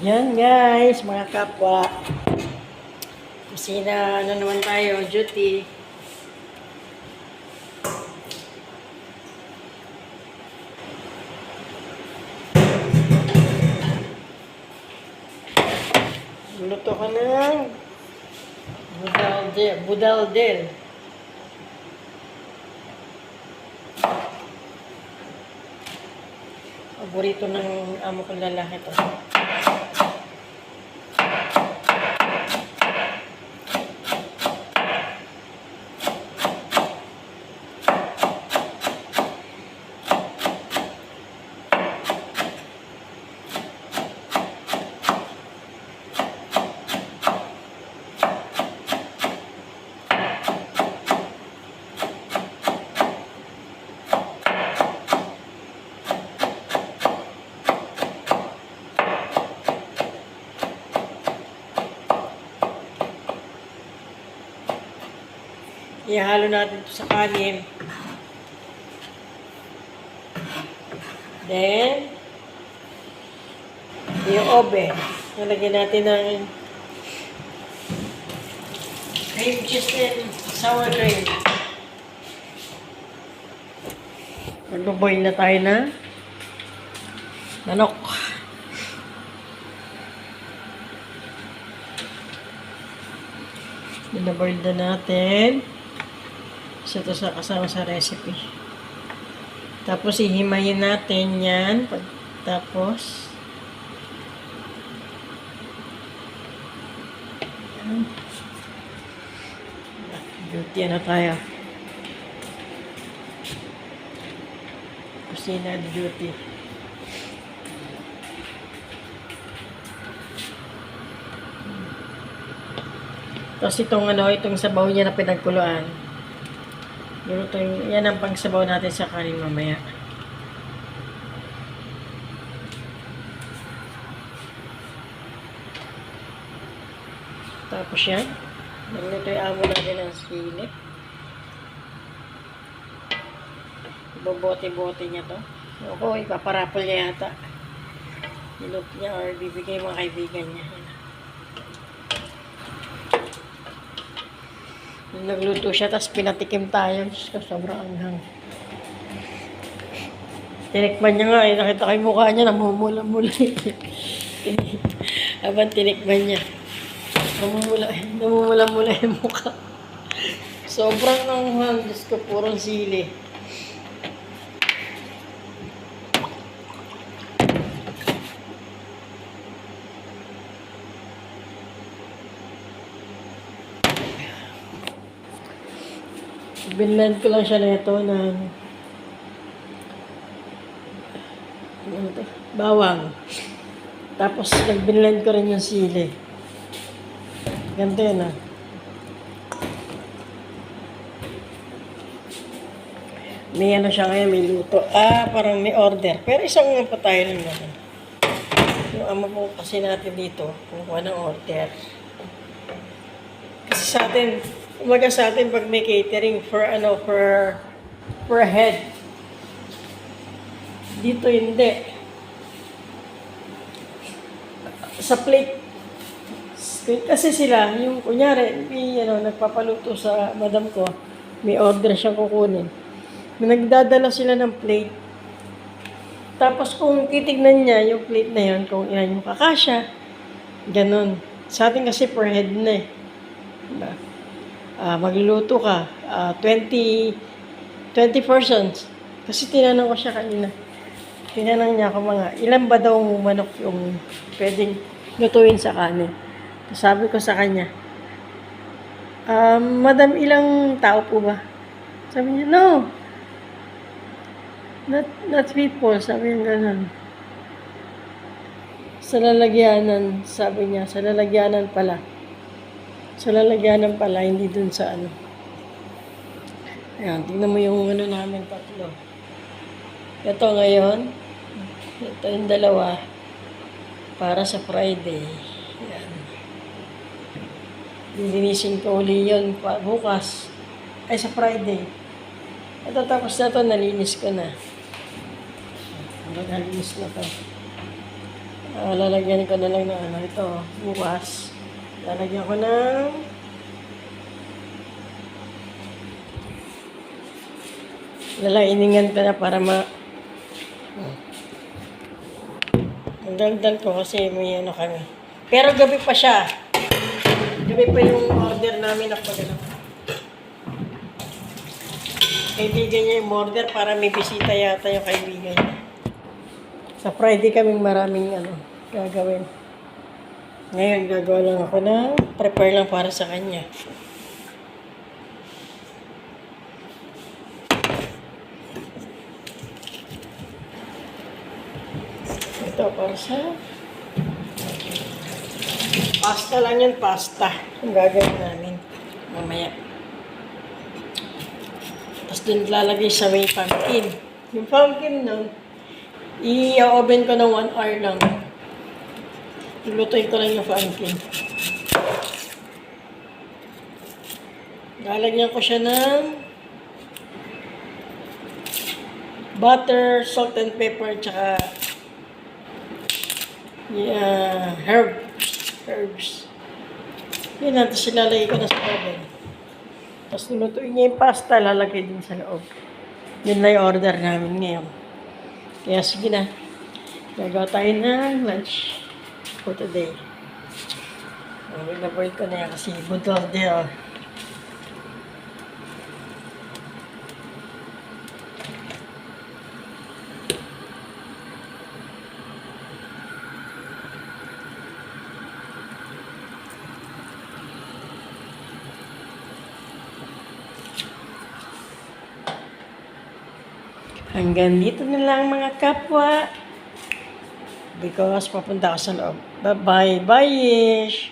Yan guys, mga kapwa. Kusina, ano naman tayo, duty. Luto ka ng budaldel. Paborito ng amo kong lalaki to. Ihalo natin ito sa kanin. Then, yung oven. Nalagyan natin ng cream cheese and sour cream. Magbo-boil na tayo na manok. Binaboil na natin. Ito sa kasama sa recipe. Tapos ihimayin natin yan. Tapos duty na tayo. Kusina duty. Tapos itong sabaw niya na pinagkuluan. Yan ang pangsabaw natin sa kanin mamaya. Tapos yan. Nagluto yung amo natin ng sili. Bobote-bote niya to. Ako, ipaparapol niya yata. Niluto niya or bibigay mga kaibigan niya. Nagluto siya, tapos pinatikim tayo. Diyos ko, sobrang anghang. Tinikman niya nga, nakita ko yung mukha niya, namumula-mula. Habang tinikman niya, namumula-mula yung mukha. Sobrang anghang, Diyos ko, purong sili. Binlend ko lang siya nito ng bawang. Tapos nag-binlend ko rin yung sili. Ganito yun ah. May ano siya ngayon, may luto. Parang may order. Pero isang nga pa tayo lang naman. Yung amo po kasi natin dito, kumuha ng order. Kasi sa atin, umaga sa atin pag may catering per head. Dito hindi. Sa plate. Kasi sila, yung kunyari, nagpapaluto sa madam ko, may order siyang kukunin. Nagdadala sila ng plate. Tapos kung titignan niya yung plate na yun, kung ilan yung kakasya, ganun. Sa atin kasi per head na eh. Diba? Magluluto ka, 20 persons. Kasi tinanong ko siya kanina. Tinanong niya ako ilan ba daw manok yung pwedeng lutuin sa kanin. Sabi ko sa kanya, Madam, ilang tao po ba? Sabi niya, no. Not people. Sabi niya ganun. Sa lalagyanan, sabi niya, sa lalagyanan pala. Sa lalagyanan pala, hindi dun sa ano. Ayan, tingnan mo yung ano namin tatlo. Ito ngayon, ito yung dalawa para sa Friday. Ayan. Lilinisin ko uli yun bukas. Ay, sa Friday. Ito tapos na ito, nalinis ko na. Nalinis na ito. Lalagyan ko na lang ng ano, ito, bukas. Lalagyan ko ng lalainingan ko na para ang daldal ko kasi may ano kami. Pero gabi pa siya. Gabi pa yung order namin na pagano. Kaibigan niya yung order para may bisita yata yung kaibigan niya. Sa Friday kaming maraming ano, gagawin. Ngayon gagawa lang ako na prepare lang para sa kanya. Ito para sa pasta lang yan, pasta. Ang gagawin namin mamaya. Tapos dun lalagay sa may pumpkin. Yung pumpkin nun, i-oven ko ng 1 hour lang. Ilutuin ko lang yung pumpkin. Lalagyan ko siya ng butter, salt and pepper, tsaka herbs. Yan natin silalagay ko na sa oven. Tapos nilutuin niya yung pasta, lalagay din sa loob. Yun na yung order namin ngayon. Kaya sige na. Gagawa tayo ng lunch for today. Binaboil ko na yan kasi budol din. Hanggang dito na lang mga kapwa. Because papunta ako sa loob. Bye-bye. Bye-ish.